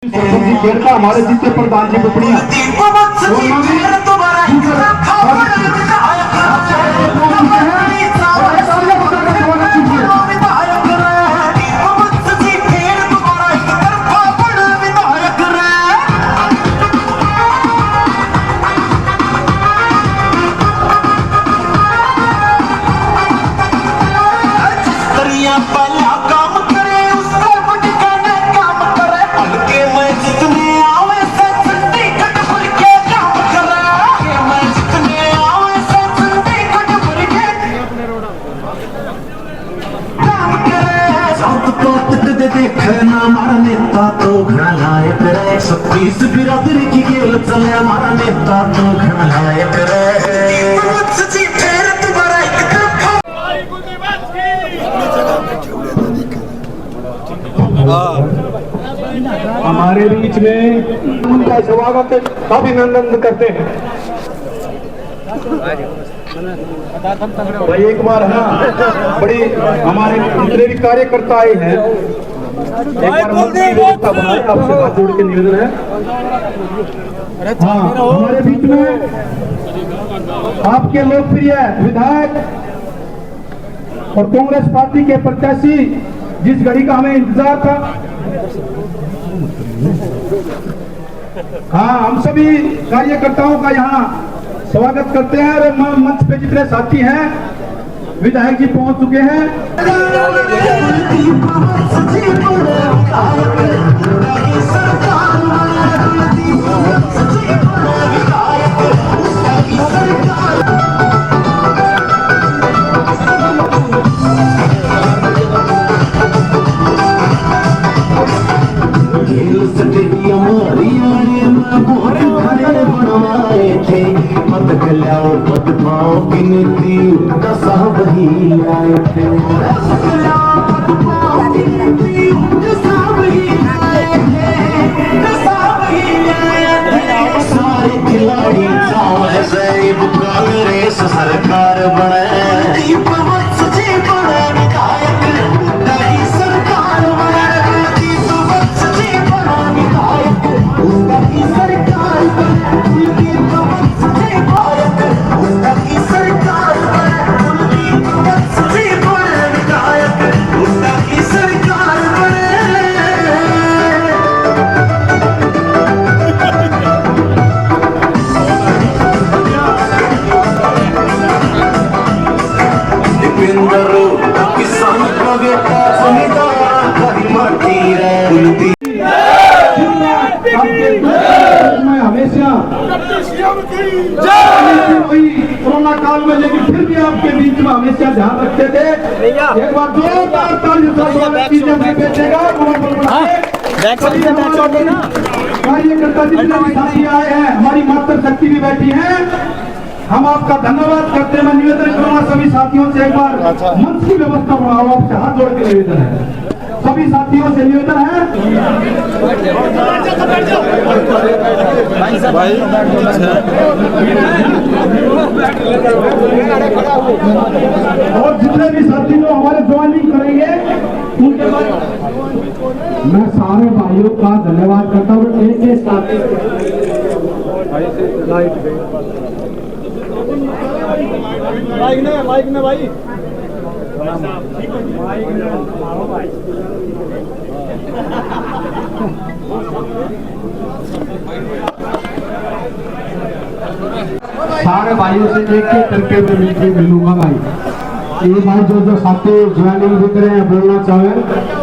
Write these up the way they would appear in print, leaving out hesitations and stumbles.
हमारे जितने प्रधान जी पुपड़िया देखना हमारा नेता तो घना लायक रहे। 26 बिरादरी की खेल चले हमारा नेता तो घना लायक रहे। हमारे बीच में उनका स्वागत अभिनंदन करते हैं। भाई एक बार है ना, बड़ी हमारे जितने भी कार्यकर्ता आए हैं, एक बार व्यवस्था बनाए, आपसे हाथ जोड़ के निवेदन है। हाँ, हमारे बीच में आपके लोकप्रिय विधायक और कांग्रेस पार्टी के प्रत्याशी, जिस घड़ी का हमें इंतजार था, हाँ, हम सभी कार्यकर्ताओं का यहाँ स्वागत करते हैं। और मंच पे जितने साथी हैं, विधायक जी पहुंच चुके हैं। सारे खिलाड़ी कांग्रेस सरकार बने। कोरोना काल में, लेकिन फिर भी आपके बीच में हमेशा ध्यान रखते थे। एक बार जोरदार तालियों से बेचेगा। कार्यकर्ता जितने भी साथी आए हैं, हमारी मातृ शक्ति भी बैठी है, हम आपका धन्यवाद करते हैं। मैं निवेदन करूंगा सभी साथियों से, एक बार मंच की व्यवस्था बढ़ाओ, आपसे हाथ जोड़ के निवेदन है, सभी साथियों से निवेदन है। और जितने भी साथी लोग हमारे ज्वाइनिंग करेंगे, उनके बाद मैं सारे भाइयों का धन्यवाद करता हूँ। एक साथी माइक में भाई सारे भाइयों से एक एक करके मैं मिलूंगा भाई। ये भाई जो साथी ज्वाइनिंग दिख रहे हैं, बोलना चाहे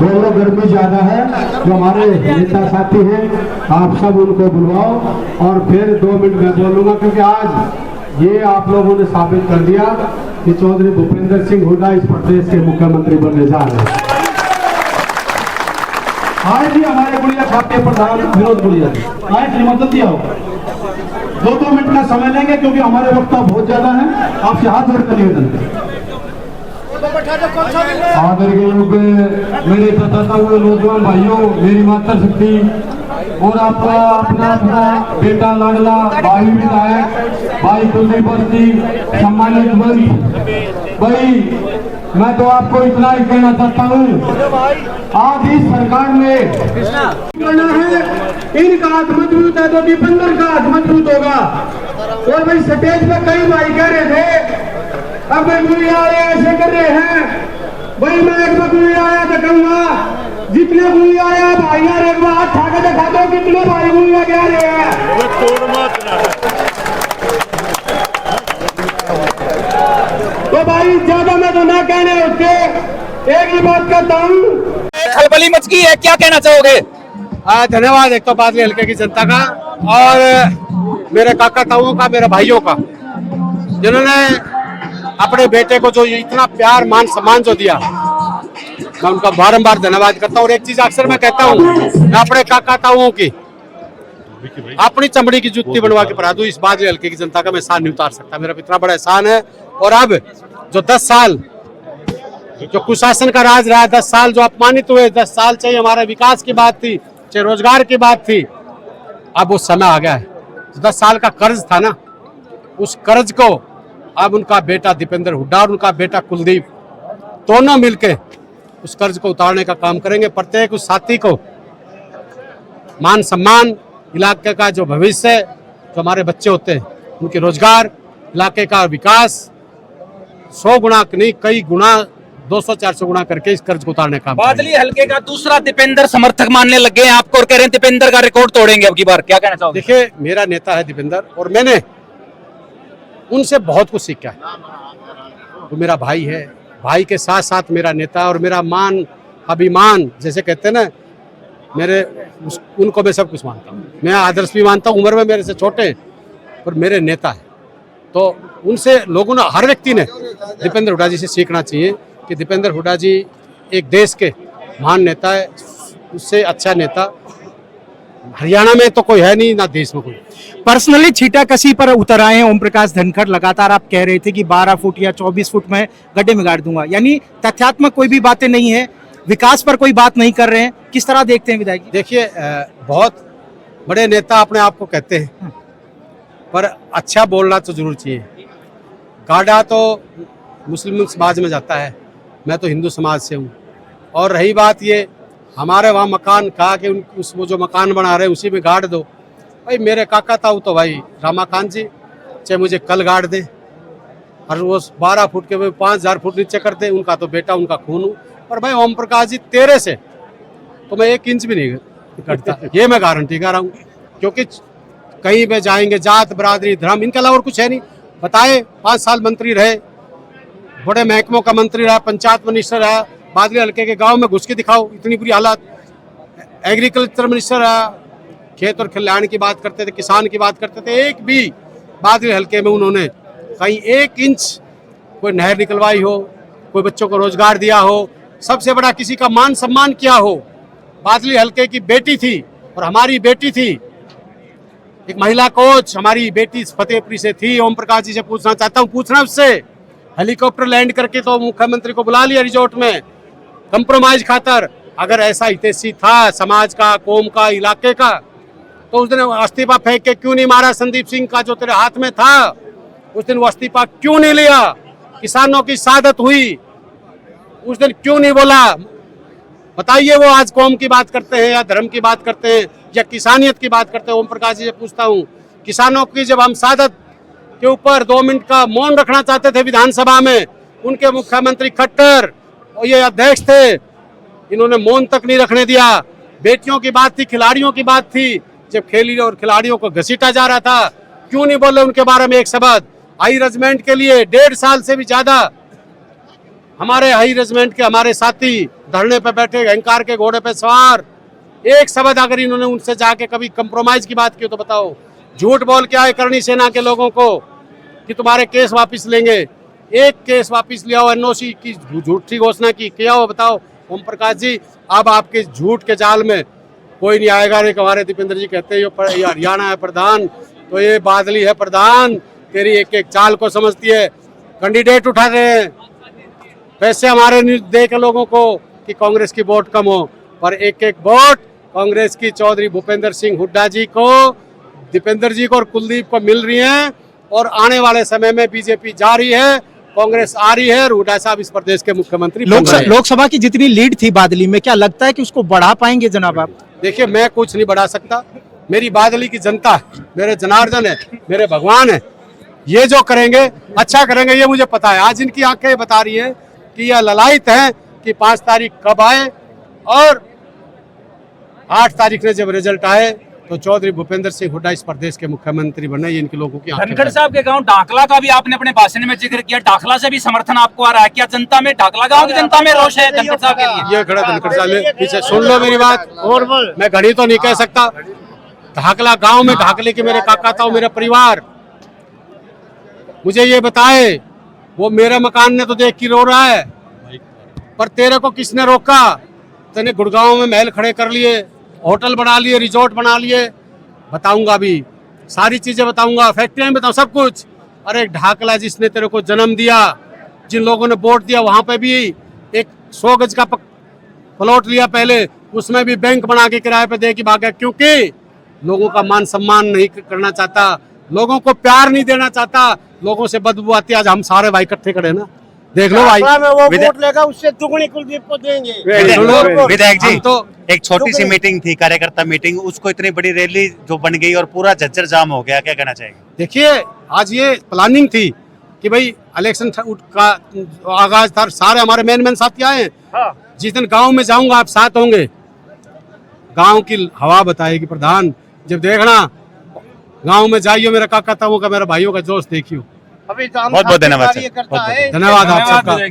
बोलो, गर्मी ज्यादा है, जो हमारे नेता साथी हैं, आप सब उनको बुलवाओ और फिर 2 मिनट में बोलूंगा, क्योंकि आज ये आप लोगों ने साबित कर दिया कि चौधरी भूपेंद्र सिंह हुड्डा इस प्रदेश के मुख्यमंत्री बनने जा रहे हैं। आए जी हमारे गुड़िया साहब के प्रधान विनोद गुड़िया जी, आए श्रीमंत दिया हो, 2 मिनट का समय लेंगे, क्योंकि हमारे वक्त बहुत ज्यादा है। आपसे हाथ जोड़कर निवेदन। आदरणीय लोग, मेरे बताता हुए नौजवान भाइयों, मेरी माता शक्ति और आपका अपना बेटा लाडला भाई विधायक भाई कुलदीप बस्ती, सम्मानित मंच भाई मैं तो आपको इतना ही कहना चाहता हूँ, आज इस सरकार ने करना है, इनका हाथ मजबूत है तो दीपेंद्र का हाथ मजबूत होगा। और भाई स्टेज पे कई भाई कह रहे थे अब गुली आए ऐसे कर रहे हैं, भाई मैं एक बार गुली आया तो कहूंगा जितने गुली आया भाई यार एक बार हाथ ठाके दिखा दो कितने भाई गुलियां कह रहे हैं। तो भाई ज्यादा मैं तो ना कहने उसके एक ही बात कहता हूँ, खलबली मच गई है, क्या कहना चाहोगे? धन्यवाद एक तो बादली हल्के की जनता का और मेरे काका ताऊओं का, मेरे भाइयों का, जिन्होंने अपने बेटे को जो इतना प्यार मान सम्मान जो दिया, मैं उनका बारंबार धन्यवाद करता हूँ। और एक चीज अक्सर मैं कहता हूँ, मैं अपने काका ताऊओं की अपनी चमड़ी की जुत्ती बनवा के पढ़ा दूं, इस बादली हल्के की जनता का मैं एहसान नहीं उतार सकता। मेरा इतना बड़ा एहसान है। और अब जो 10 साल जो कुशासन का राज रहा, 10 साल जो अपमानित हुए, 10 साल चाहे हमारे विकास की बात थी, चाहे रोजगार की बात थी, अब वो समय आ गया है। 10 साल का कर्ज था ना, उस कर्ज को अब उनका बेटा दीपेंद्र हुड्डा और उनका बेटा कुलदीप दोनों मिलके उस कर्ज को उतारने का काम करेंगे। प्रत्येक उस साथी को मान सम्मान, इलाके का जो भविष्य, जो हमारे बच्चे होते हैं उनके रोजगार, इलाके का विकास 100 गुना नहीं कई गुना 200-400 गुना करके इस कर्ज को उतारने का। बादली हल्के का दूसरा दीपेंद्र समर्थक मानने लग गए हैं आपको और कह रहे हैं दीपेंद्र का रिकॉर्ड तोड़ेंगे अब की बार, क्या कहना चाहोगे? देखिए, मेरा नेता है दीपेंद्र और मैंने उनसे बहुत कुछ सीखा है। वो मेरा भाई है, भाई के साथ साथ मेरा नेता और मेरा मान अभिमान, जैसे कहते हैं ना, उनको मैं सब कुछ मानता हूँ। मैं आदर्श भी मानता हूँ, उम्र में मेरे से छोटे हैं और मेरे नेता है। तो उनसे लोगों ने, हर व्यक्ति ने दीपेंद्र हुड्डा जी से सीखना चाहिए कि दीपेंद्र हुड्डा जी एक देश के महान नेता है, उससे अच्छा नेता हरियाणा में तो कोई है नहीं, ना देश में कोई। पर्सनली छीटाकशी पर उतर आए हैं ओम प्रकाश धनखड़। लगातार आप कह रहे थे कि 12 फुट या 24 फुट में गड्ढे में गाड़ दूंगा, यानी तथ्यात्मक कोई भी बातें नहीं है, विकास पर कोई बात नहीं कर रहे हैं। किस तरह देखते हैं विधायक जी? देखिए, बहुत बड़े नेता अपने आप को कहते हैं, पर अच्छा बोलना तो जरूर चाहिए। गाड़ा तो मुस्लिम समाज में जाता है, मैं तो हिंदू समाज से हूँ। और रही बात ये, हमारे वहाँ मकान कहा कि उस वो जो मकान बना रहे हैं उसी में गाड़ दो। भाई मेरे काका ताऊ तो भाई रामाकांत जी, चाहे मुझे कल गाड़ दे और वो 12 फुट के 5000 फुट नीचे कर दे, उनका तो बेटा, उनका खून हूँ। और भाई ओम प्रकाश जी, तेरे से तो मैं 1 इंच भी नहीं कटता, ये मैं गारंटी कर रहा हूँ। क्योंकि कहीं पे जाएंगे, जात बरादरी धर्म इनके अलावा और कुछ है नहीं। बताए 5 साल मंत्री रहे, बड़े महकमों का मंत्री रहा, पंचायत मिनिस्टर रहा, बादली हल्के के गांव में घुस के दिखाओ इतनी बुरी हालत। एग्रीकल्चर मिनिस्टर रहा, खेत और कल्याण की बात करते थे, किसान की बात करते थे। एक भी बादली हल्के में उन्होंने कहीं 1 इंच कोई नहर निकलवाई हो, कोई बच्चों को रोजगार दिया हो, सबसे बड़ा किसी का मान सम्मान किया हो। बादली हल्के की बेटी थी और हमारी बेटी थी, एक महिला कोच हमारी बेटी फतेहपुरी से थी। ओम प्रकाश जी से पूछना चाहता हूँ, पूछना उससे, हेलीकॉप्टर लैंड करके तो मुख्यमंत्री को बुला लिया रिजॉर्ट में कंप्रोमाइज खातर। अगर ऐसा हितैषी था समाज का, कौम का, इलाके का, तो उस दिन इस्तीफा फेंक के क्यों नहीं मारा? संदीप सिंह का जो तेरे हाथ में था, उस दिन वो इस्तीफा क्यों नहीं लिया? किसानों की शहादत हुई, उस दिन क्यों नहीं बोला? बताइए, वो आज कौम की बात करते हैं या धर्म की बात करते हैं या किसानियत की बात करते हैं? ओम प्रकाश जी से पूछता हूँ, किसानों की जब हम शहादत के ऊपर 2 मिनट का मौन रखना चाहते थे विधानसभा में, उनके मुख्यमंत्री खट्टर और ये अध्यक्ष थे, इन्होंने मौन तक नहीं रखने दिया। बेटियों की बात थी, खिलाड़ियों की बात थी, जब खेली और खिलाड़ियों को घसीटा जा रहा था, क्यों नहीं बोले उनके बारे में एक शब्द? हाई रेजिमेंट के लिए 1.5 साल से भी ज्यादा हमारे हाई रेजिमेंट के हमारे साथी धरने पे बैठे, अहंकार के घोड़े पे सवार, एक शब्द अगर इन्होंने उनसे जाके कभी कंप्रोमाइज की बात की तो बताओ। झूठ बोल के आए करणी सेना के लोगों को कि तुम्हारे केस वापस लेंगे, एक केस वापस ले आओ, एनओसी की झूठी घोषणा की, किया हो बताओ? ओम प्रकाश जी, अब आपके झूठ के जाल में कोई नहीं आएगा। रे हमारे दीपेंद्र जी कहते हैं ये हरियाणा है प्रधान, तो ये बादली है प्रधान, तेरी एक एक चाल को समझती है। कैंडिडेट उठा रहे हैं पैसे हमारे दे के लोगों को कि कांग्रेस की वोट कम हो, पर एक एक वोट कांग्रेस की चौधरी भूपेंद्र सिंह हुड्डा जी को, दीपेंद्र जी को और कुलदीप को मिल रही है। और आने वाले समय में बीजेपी जा रही है कांग्रेस आ रही है और हुड्डा साहब इस प्रदेश के मुख्यमंत्री बन रहे हैं। लोकसभा की जितनी लीड थी बादली में, क्या लगता है कि उसको बढ़ा पाएंगे जनाब आप? देखिए, मैं कुछ नहीं बढ़ा सकता, मेरी बादली की जनता, मेरे जनार्दन है, मेरे भगवान है, ये जो करेंगे अच्छा करेंगे, ये मुझे पता है। आज इनकी आंखें बता रही है कि यह ललायत है कि 5 तारीख कब आए, और 8 तारीख ने जब रिजल्ट आए तो चौधरी भूपेंद्र सिंह हुड्डा इस प्रदेश के मुख्यमंत्री बने। ये इनके लोगों की आंखें धनखड़ साहब के गांव डाकला का भी आपने अपने भाषण में जिक्र किया, डाकला से भी समर्थन आपको आ रहा है क्या? जनता में, डाकला गांव की जनता में रोष है धनखड़ साहब के लिए? ये खड़ा धनखड़ साहब पीछे सुन लो मेरी बात, मैं घड़ी तो नहीं कह सकता। ढाकला गांव में ढाकले के मेरे काका था, मेरा परिवार, मुझे ये बताए, वो मेरे मकान ने तो देख के रो रहा है, पर तेरे को किसने रोका? तेने गुड़गांव में महल खड़े कर लिए, होटल बना लिए, रिजॉर्ट बना लिए, बताऊंगा अभी सारी चीजें बताऊंगा, फैक्ट्रियां भी बताऊं, सब कुछ। अरे ढाकला जिसने तेरे को जन्म दिया, जिन लोगों ने वोट दिया, वहां पे भी एक 100 गज का प्लॉट लिया पहले, उसमें भी बैंक बना के किराए पे दे के भागा, क्योंकि लोगों का मान सम्मान नहीं करना चाहता, लोगों को प्यार नहीं देना चाहता, लोगों से बदबू आती है। आज हम सारे भाई इकट्ठे खड़े ना, देख लो भाई, वो वोट लेगा उससे दुगनी कुलदीप को देंगे। विधायक जी, हम तो एक छोटी सी मीटिंग थी, कार्यकर्ता मीटिंग, उसको इतनी बड़ी रैली जो बन गई और पूरा झज्जर जाम हो गया, क्या कहना चाहिए? देखिए, आज ये प्लानिंग थी कि भाई इलेक्शन का आगाज था, सारे हमारे मेन साथी आए हैं। जिस दिन गांव में जाऊंगा आप साथ होंगे, गांव की हवा बताएगी प्रधान। जब देखना गांव में जाइयो, मेरा काका था वो का, मेरा भाइयों का जोश देखियो। अभी बहुत बहुत धन्यवाद सर। करता है। धन्यवाद आप सबका।